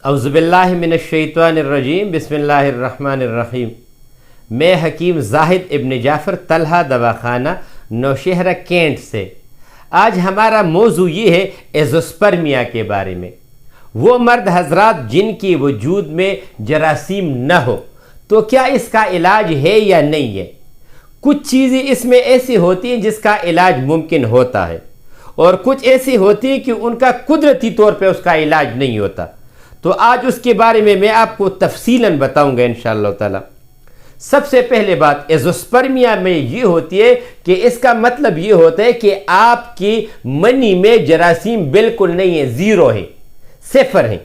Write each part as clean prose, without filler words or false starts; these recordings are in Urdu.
اعوذ باللہ من الشیطان الرجیم بسم اللہ الرحمن الرحیم۔ میں حکیم زاہد ابن جعفر طلحہ دواخانہ نوشہرہ کینٹ سے۔ آج ہمارا موضوع یہ ہے ایزوسپرمیا کے بارے میں۔ وہ مرد حضرات جن کی وجود میں جراثیم نہ ہو تو کیا اس کا علاج ہے یا نہیں ہے؟ کچھ چیزیں اس میں ایسی ہوتی ہیں جس کا علاج ممکن ہوتا ہے، اور کچھ ایسی ہوتی ہیں کہ ان کا قدرتی طور پہ اس کا علاج نہیں ہوتا۔ تو آج اس کے بارے میں آپ کو تفصیلاً بتاؤں گا انشاءاللہ تعالی۔ سب سے پہلے بات ایزوسپرمیا میں یہ ہوتی ہے کہ اس کا مطلب یہ ہوتا ہے کہ آپ کی منی میں جراثیم بالکل نہیں ہے، زیرو ہے، صفر ہیں۔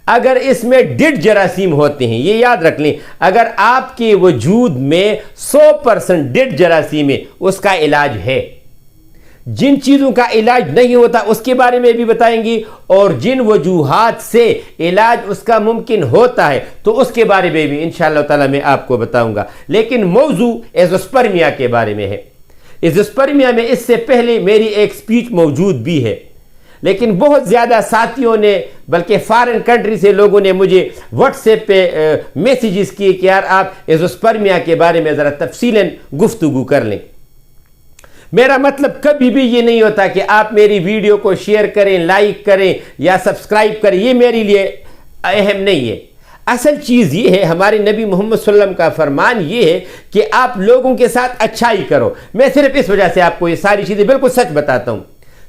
اگر اس میں ڈڈ جراثیم ہوتے ہیں، یہ یاد رکھ لیں، اگر آپ کے وجود میں 100% ڈڈ جراثیم ہے اس کا علاج ہے۔ جن چیزوں کا علاج نہیں ہوتا اس کے بارے میں بھی بتائیں گی، اور جن وجوہات سے علاج اس کا ممکن ہوتا ہے تو اس کے بارے میں بھی انشاءاللہ تعالی میں آپ کو بتاؤں گا۔ لیکن موضوع ایزوسپرمیا کے بارے میں ہے۔ ایزوسپرمیا میں اس سے پہلے میری ایک سپیچ موجود بھی ہے، لیکن بہت زیادہ ساتھیوں نے، بلکہ فارن کنٹری سے لوگوں نے مجھے واٹس ایپ پہ میسیجز کیے کہ یار آپ ایزوسپرمیا کے بارے میں ذرا تفصیلاً گفتگو کر لیں۔ میرا مطلب کبھی بھی یہ نہیں ہوتا کہ آپ میری ویڈیو کو شیئر کریں، لائک کریں یا سبسکرائب کریں، یہ میرے لیے اہم نہیں ہے۔ اصل چیز یہ ہے، ہمارے نبی محمد صلی اللہ علیہ وسلم کا فرمان یہ ہے کہ آپ لوگوں کے ساتھ اچھائی کرو۔ میں صرف اس وجہ سے آپ کو یہ ساری چیزیں بالکل سچ بتاتا ہوں۔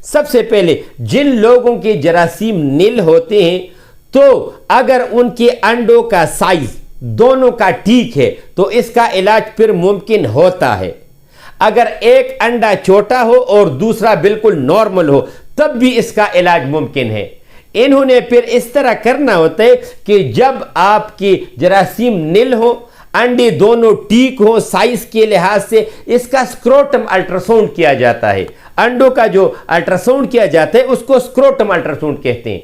سب سے پہلے جن لوگوں کے جراثیم نیل ہوتے ہیں تو اگر ان کے انڈوں کا سائز دونوں کا ٹھیک ہے تو اس کا علاج پھر ممکن ہوتا ہے۔ اگر ایک انڈا چھوٹا ہو اور دوسرا بالکل نارمل ہو تب بھی اس کا علاج ممکن ہے۔ انہوں نے پھر اس طرح کرنا ہوتا ہے کہ جب آپ کی جراثیم نیل ہو، انڈے دونوں ٹھیک ہوں سائز کے لحاظ سے، اس کا سکروٹم الٹراساؤنڈ کیا جاتا ہے۔ انڈوں کا جو الٹراساؤنڈ کیا جاتا ہے اس کو سکروٹم الٹراساؤنڈ کہتے ہیں۔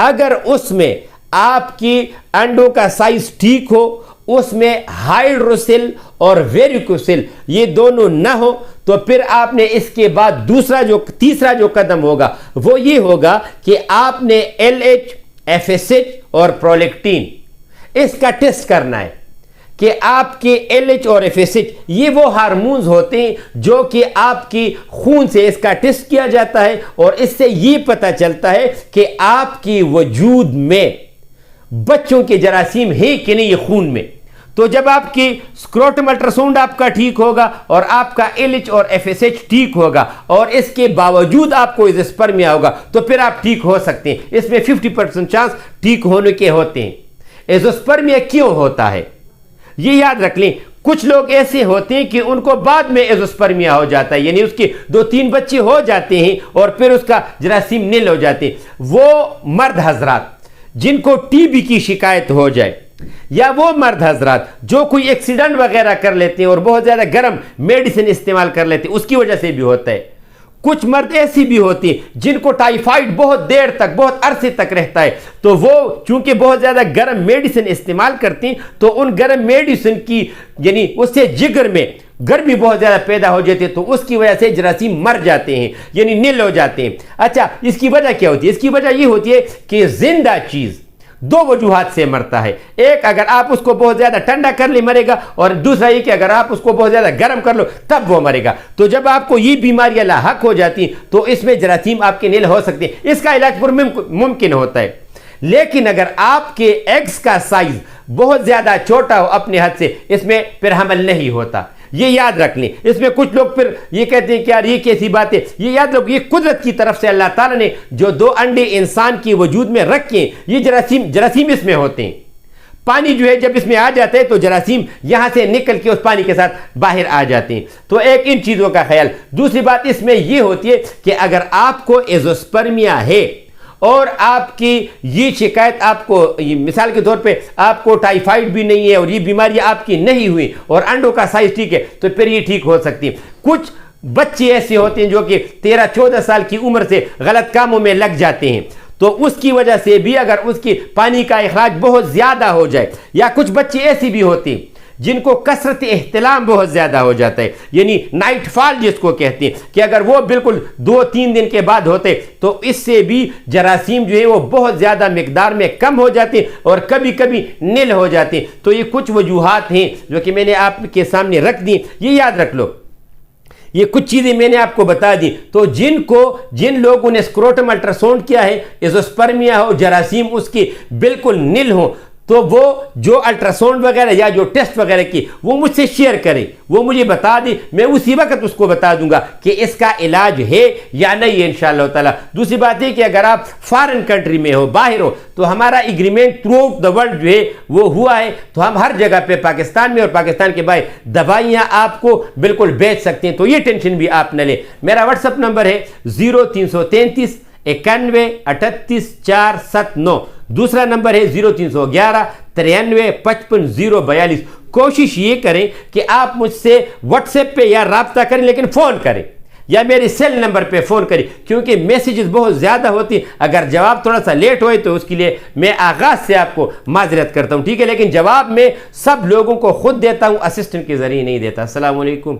اگر اس میں آپ کی انڈوں کا سائز ٹھیک ہو، اس میں ہائیڈروسل اور ویریکوسل یہ دونوں نہ ہو، تو پھر آپ نے اس کے بعد تیسرا جو قدم ہوگا وہ یہ ہوگا کہ آپ نے LH، FSH اور پرولیکٹین اس کا ٹیسٹ کرنا ہے کہ آپ کے LH اور FSH یہ وہ ہارمونز ہوتے ہیں جو کہ آپ کی خون سے اس کا ٹیسٹ کیا جاتا ہے، اور اس سے یہ پتہ چلتا ہے کہ آپ کی وجود میں بچوں کے جراثیم ہیں کہ نہیں یہ خون میں۔ تو جب آپ کی سکروٹم الٹراساؤنڈ آپ کا ٹھیک ہوگا اور آپ کا LH اور FSH ٹھیک ہوگا، اور اس کے باوجود آپ کو ایزوسپرمیا ہوگا تو پھر آپ ٹھیک ہو سکتے ہیں۔ اس میں 50% چانس ٹھیک ہونے کے ہوتے ہیں۔ ایزوسپرمیا کیوں ہوتا ہے یہ یاد رکھ لیں۔ کچھ لوگ ایسے ہوتے ہیں کہ ان کو بعد میں ایزوسپرمیا ہو جاتا ہے، یعنی اس کے 2-3 بچے ہو جاتے ہیں اور پھر اس کا جراثیم نیل ہو جاتے ہیں۔ وہ مرد حضرات جن کو TB کی شکایت ہو جائے، یا وہ مرد حضرات جو کوئی ایکسیڈنٹ وغیرہ کر لیتے ہیں اور بہت زیادہ گرم میڈیسن استعمال کر لیتے ہیں، اس کی وجہ سے بھی ہوتا ہے۔ کچھ مرد ایسی بھی ہوتی ہیں جن کو ٹائیفائڈ بہت دیر تک، بہت عرصے تک رہتا ہے، تو وہ چونکہ بہت زیادہ گرم میڈیسن استعمال کرتے ہیں تو ان گرم میڈیسن کی یعنی اس سے جگر میں گرمی بہت زیادہ پیدا ہو جاتی ہے، تو اس کی وجہ سے جراثیم مر جاتے ہیں، یعنی نیل ہو جاتے ہیں۔ اچھا، اس کی وجہ کیا ہوتی ہے؟ اس کی وجہ یہ ہوتی ہے کہ زندہ چیز 2 وجوہات سے مرتا ہے۔ ایک، اگر آپ اس کو بہت زیادہ ٹھنڈا کر لیں مرے گا، اور دوسرا یہ کہ اگر آپ اس کو بہت زیادہ گرم کر لو تب وہ مرے گا۔ تو جب آپ کو یہ بیماریاں لاحق ہو جاتی ہیں تو اس میں جراثیم آپ کے نیل ہو سکتے ہیں، اس کا علاج ممکن ہوتا ہے۔ لیکن اگر آپ کے ایگز کا سائز بہت زیادہ چھوٹا ہو اپنے حد سے، اس میں پھر حمل نہیں ہوتا، یہ یاد رکھ لیں۔ اس میں کچھ لوگ پھر یہ کہتے ہیں کہ یار یہ کیسی بات ہے، یہ یاد رکھو یہ قدرت کی طرف سے اللہ تعالیٰ نے جو 2 انڈے انسان کی وجود میں رکھے ہیں، یہ جراثیم اس میں ہوتے ہیں۔ پانی جو ہے جب اس میں آ جاتا ہے تو جراثیم یہاں سے نکل کے اس پانی کے ساتھ باہر آ جاتے ہیں۔ تو ایک ان چیزوں کا خیال۔ دوسری بات اس میں یہ ہوتی ہے کہ اگر آپ کو ایزوسپرمیا ہے اور آپ کی یہ شکایت آپ کو، مثال کے طور پہ آپ کو ٹائیفائڈ بھی نہیں ہے اور یہ بیماری آپ کی نہیں ہوئی اور انڈوں کا سائز ٹھیک ہے، تو پھر یہ ٹھیک ہو سکتی ہے۔ کچھ بچے ایسے ہوتے ہیں جو کہ 13-14 سال کی عمر سے غلط کاموں میں لگ جاتے ہیں، تو اس کی وجہ سے بھی اگر اس کی پانی کا اخراج بہت زیادہ ہو جائے، یا کچھ بچے ایسی بھی ہوتے ہیں جن کو کثرت احتلام بہت زیادہ ہو جاتا ہے، یعنی نائٹ فال جس کو کہتے ہیں، کہ اگر وہ بالکل 2-3 دن کے بعد ہوتے تو اس سے بھی جراثیم جو ہے وہ بہت زیادہ مقدار میں کم ہو جاتے ہیں اور کبھی کبھی نل ہو جاتے ہیں۔ تو یہ کچھ وجوہات ہیں جو کہ میں نے آپ کے سامنے رکھ دی، یہ یاد رکھ لو، یہ کچھ چیزیں میں نے آپ کو بتا دی۔ تو جن لوگوں نے اسکروٹم الٹراساؤنڈ کیا ہے، ایزوسپرمیا ہو، جراثیم اس کی بالکل نل ہو، تو وہ جو الٹراساؤنڈ وغیرہ یا جو ٹیسٹ وغیرہ کی وہ مجھ سے شیئر کریں، وہ مجھے بتا دیں، میں اسی وقت اس کو بتا دوں گا کہ اس کا علاج ہے یا نہیں ہے انشاءاللہ تعالی۔ دوسری بات یہ کہ اگر آپ فارن کنٹری میں ہو، باہر ہو، تو ہمارا agreement through out the world جو ہے وہ ہوا ہے، تو ہم ہر جگہ پہ پاکستان میں اور پاکستان کے باہر دوائیاں آپ کو بالکل بیچ سکتے ہیں، تو یہ ٹینشن بھی آپ نہ لیں۔ میرا واٹس ایپ نمبر ہے 0333 91 38 479، دوسرا نمبر ہے 0311 93 55 042۔ کوشش یہ کریں کہ آپ مجھ سے واٹس ایپ پہ یا رابطہ کریں، لیکن فون کریں یا میرے سیل نمبر پہ فون کریں، کیونکہ میسیجز بہت زیادہ ہوتی ہیں، اگر جواب تھوڑا سا لیٹ ہوئے تو اس کے لیے میں آغاز سے آپ کو معذرت کرتا ہوں، ٹھیک ہے؟ لیکن جواب میں سب لوگوں کو خود دیتا ہوں، اسسٹنٹ کے ذریعے نہیں دیتا۔ السلام علیکم۔